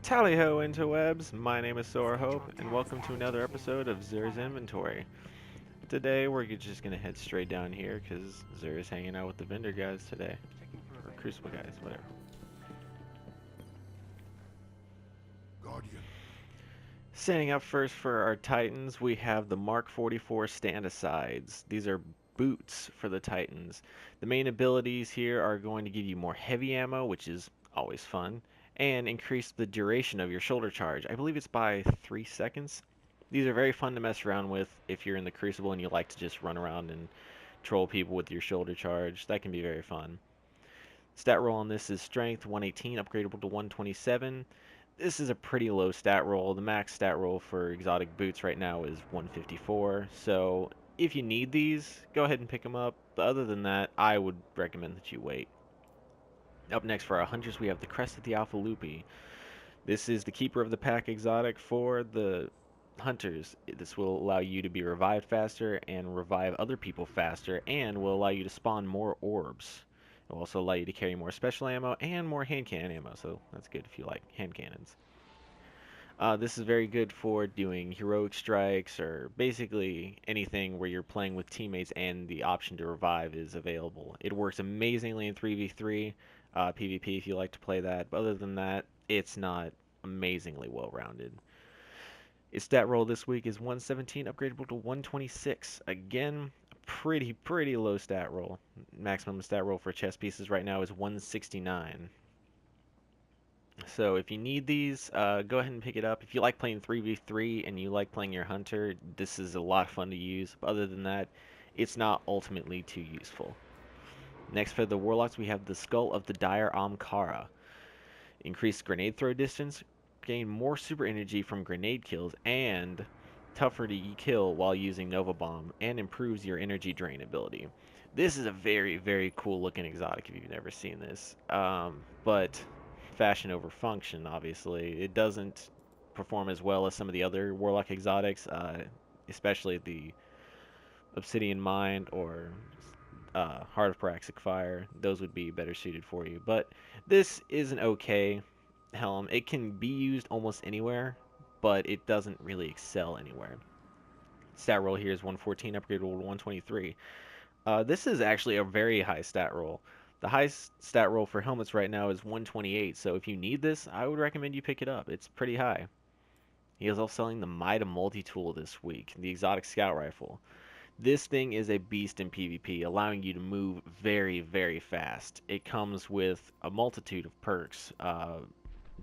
Tally ho, interwebs! My name is Sora Hope, and welcome to another episode of Zer's Inventory. Today, we're just gonna head straight down here because Zer is hanging out with the vendor guys today, or Crucible guys, whatever. Guardian. Standing up first for our Titans, we have the Mark 44 stand-asides. These are boots for the Titans. The main abilities here are going to give you more heavy ammo, which is always fun, and increase the duration of your shoulder charge. I believe it's by 3 seconds. These are very fun to mess around with if you're in the Crucible and you like to just run around and troll people with your shoulder charge. That can be very fun. Stat roll on this is Strength 118, upgradable to 127. This is a pretty low stat roll. The max stat roll for exotic boots right now is 154. So if you need these, go ahead and pick them up. But other than that, I would recommend that you wait. Up next for our hunters, we have the Crest of the Alpha Lupi. This is the Keeper of the Pack exotic for the hunters. This will allow you to be revived faster and revive other people faster, and will allow you to spawn more orbs. It will also allow you to carry more special ammo and more hand cannon ammo, so that's good if you like hand cannons. This is very good for doing heroic strikes or basically anything where you're playing with teammates and the option to revive is available. It works amazingly in 3v3 PvP if you like to play that, but other than that, it's not amazingly well rounded. Its stat roll this week is 117, upgradable to 126. Again, pretty low stat roll. Maximum stat roll for chest pieces right now is 169. So if you need these, go ahead and pick it up. If you like playing 3v3 and you like playing your hunter, this is a lot of fun to use. But other than that, it's not ultimately too useful. Next for the warlocks, we have the Skull of the Dire Amkara. Increased grenade throw distance, gain more super energy from grenade kills, and tougher to kill while using Nova Bomb, and improves your energy drain ability. This is a very cool looking exotic if you've never seen this. But fashion over function, obviously. It doesn't perform as well as some of the other Warlock exotics, especially the Obsidian Mind or Heart of Praxic Fire. Those would be better suited for you. But this is an okay helm. It can be used almost anywhere, but it doesn't really excel anywhere. Stat roll here is 114, upgradable to 123. This is actually a very high stat roll. The highest stat roll for helmets right now is 128, so if you need this, I would recommend you pick it up. It's pretty high. He is also selling the Mida multi-tool this week, the exotic scout rifle. This thing is a beast in PvP, allowing you to move very fast. It comes with a multitude of perks.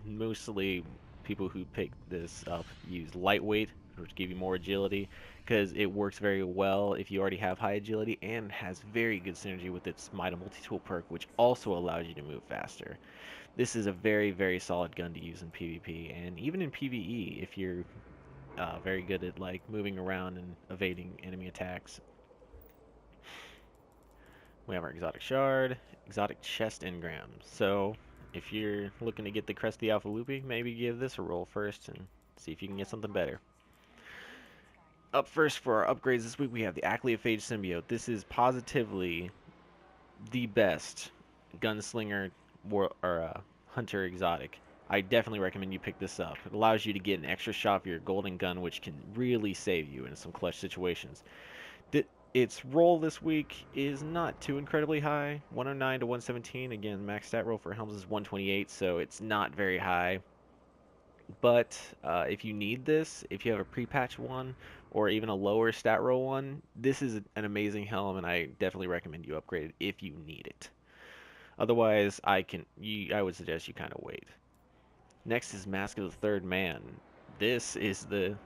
Mostly people who pick this up use lightweight, which give you more agility, because it works very well if you already have high agility, and has very good synergy with its Mida multi-tool perk, which also allows you to move faster. This is a very solid gun to use in PvP, and even in PvE if you're very good at like moving around and evading enemy attacks. We have our exotic shard, exotic chest engram. So if you're looking to get the Crest of the Alpha Lupi, maybe give this a roll first and see if you can get something better. Up first for our upgrades this week, we have the Achlyophage Symbiote. This is positively the best gunslinger hunter exotic. I definitely recommend you pick this up. It allows you to get an extra shot for your golden gun, which can really save you in some clutch situations. Its roll this week is not too incredibly high, 109 to 117. Again, max stat roll for helms is 128, so it's not very high. But if you need this, if you have a pre-patch one or even a lower stat roll one, this is an amazing helm, and I definitely recommend you upgrade it if you need it. Otherwise, I would suggest you kind of wait. Next is Mask of the Third Man. This is the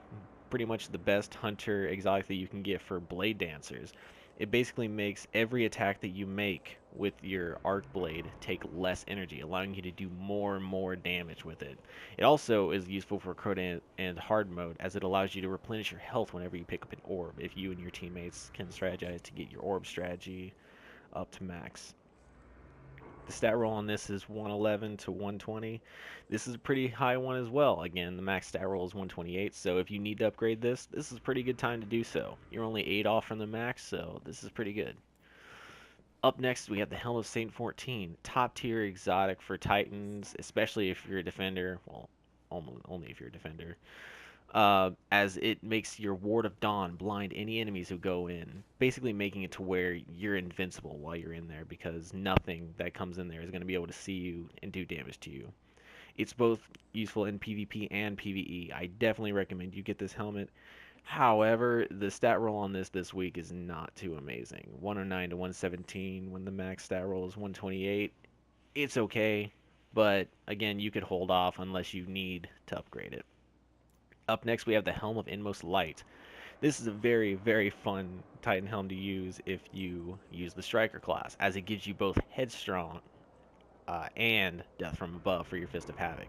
pretty much the best hunter exotic that you can get for blade dancers. It basically makes every attack that you make with your arc blade take less energy, allowing you to do more and more damage with it. It also is useful for Crota and hard mode, as it allows you to replenish your health whenever you pick up an orb, if you and your teammates can strategize to get your orb strategy up to max. The stat roll on this is 111 to 120. This is a pretty high one as well. Again, the max stat roll is 128, so if you need to upgrade this, this is a pretty good time to do so. You're only 8 off from the max, so this is pretty good. Up next, we have the Helm of Saint 14, top tier exotic for Titans, especially if you're a defender. Well, only if you're a defender. As it makes your Ward of Dawn blind any enemies who go in, basically making it to where you're invincible while you're in there because nothing that comes in there is going to be able to see you and do damage to you. It's both useful in PvP and PvE. I definitely recommend you get this helmet. However, the stat roll on this week is not too amazing. 109 to 117 when the max stat roll is 128. It's okay, but again, you could hold off unless you need to upgrade it. Up next, we have the Helm of Inmost Light. This is a very, very fun Titan helm to use if you use the Striker class, as it gives you both Headstrong and Death from Above for your Fist of Havoc.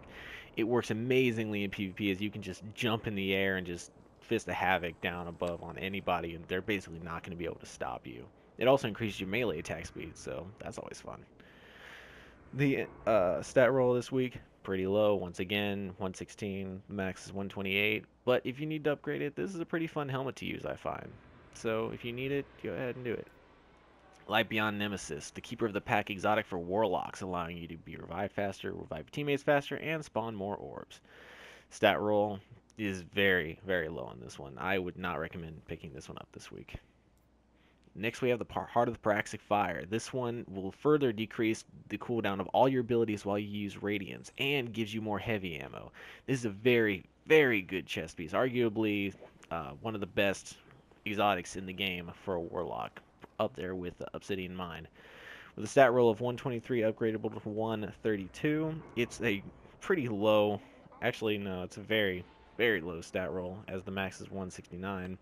It works amazingly in PvP as you can just jump in the air and just Fist of Havoc down above on anybody, and they're basically not going to be able to stop you. It also increases your melee attack speed, so that's always fun. The stat roll this week, pretty low. Once again, 116. Max is 128. But if you need to upgrade it, this is a pretty fun helmet to use, I find. So if you need it, go ahead and do it. Light Beyond Nemesis, the Keeper of the Pack exotic for Warlocks, allowing you to be revived faster, revive your teammates faster, and spawn more orbs. Stat roll is very, very low on this one. I would not recommend picking this one up this week. Next, we have the Heart of the Praxic Fire. This one will further decrease the cooldown of all your abilities while you use Radiance and gives you more heavy ammo. This is a very, very good chest piece. Arguably one of the best exotics in the game for a Warlock, up there with the Obsidian Mine. With a stat roll of 123 upgradable to 132, it's a pretty low, actually no, it's a very, very low stat roll as the max is 169.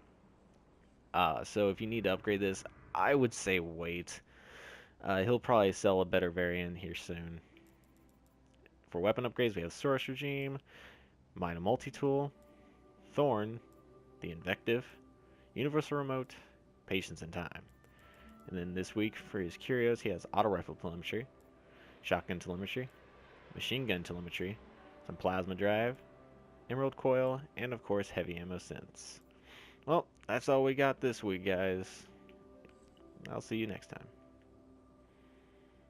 So if you need to upgrade this, I would say wait. He'll probably sell a better variant here soon. For weapon upgrades, we have Source Regime, Mina Multi-Tool, Thorn, the Invective, Universal Remote, Patience and Time. And then this week for his curios, he has Auto Rifle Telemetry, Shotgun Telemetry, Machine Gun Telemetry, some Plasma Drive, Emerald Coil, and of course Heavy Ammo Sense. Well, that's all we got this week, guys. I'll see you next time.